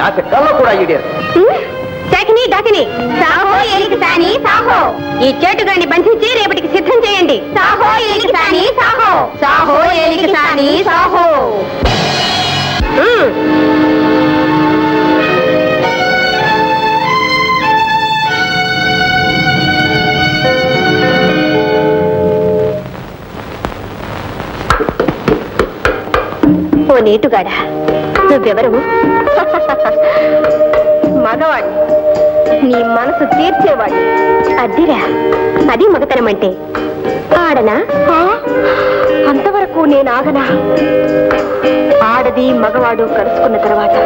ఆశ కళ్ళ కూడా ఈడేరు. చకిని డకిని సాహో ఏలికి సాని సాహో. ఈ చేటుగాన్ని బంధించి రేపటికి సిద్ధం చేయండి. సాహో ఏలికి సాని సాహో. సాహో ఏలికి సాని సాహో. ఓ నీటుగాడ, నువ్వెవరు? మగవాడు, నీ మనసు తీర్చేవాడు. అద్దిరా, అది మగతనం అంటే. ఆడనా? అంతవరకు నేను ఆగనా? ఆడది మగవాడు కలుసుకున్న తర్వాత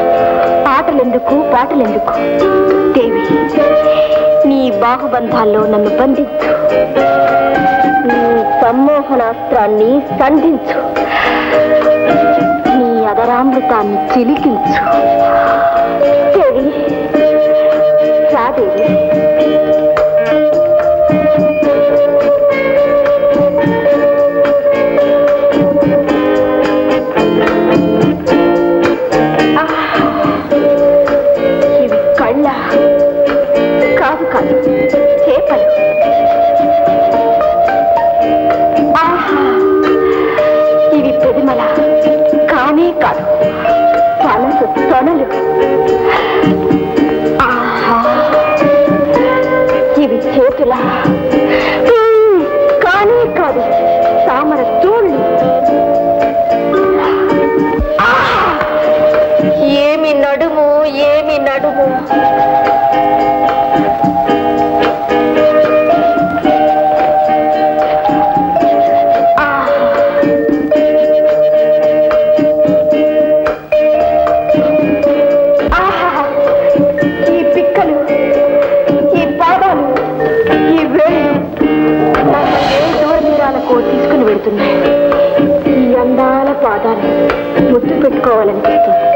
ఆటలెందుకు పాటలెందుకు? దేవి, నీ బాహుబంధాల్లో నన్ను బంధించు, నీ సమ్మోహనాస్త్రాన్ని సంధించు, నీ అదరామృతాన్ని చిలికించు. దేవి, రాదేవి. ఇవి కళ్ళ కాదు కాదు, చేపలు. ఇవి పెదిమల కానే కాదు, పనసు తొనలు. ఇవి చేతుల కానే కాదు, తామర తోళ్ళు. ఏమి నడుము, ఏమి నడుము. ఈ పిక్కలు, ఈ పాదాలు, ఈ వేళ్ళు నన్ను ఏ దూరదూరాలకు తీసుకుని వెళ్తున్నాయి. ఈ అందాల పాదాలు ముద్దు పెట్టుకోవాలనిపిస్తుంది.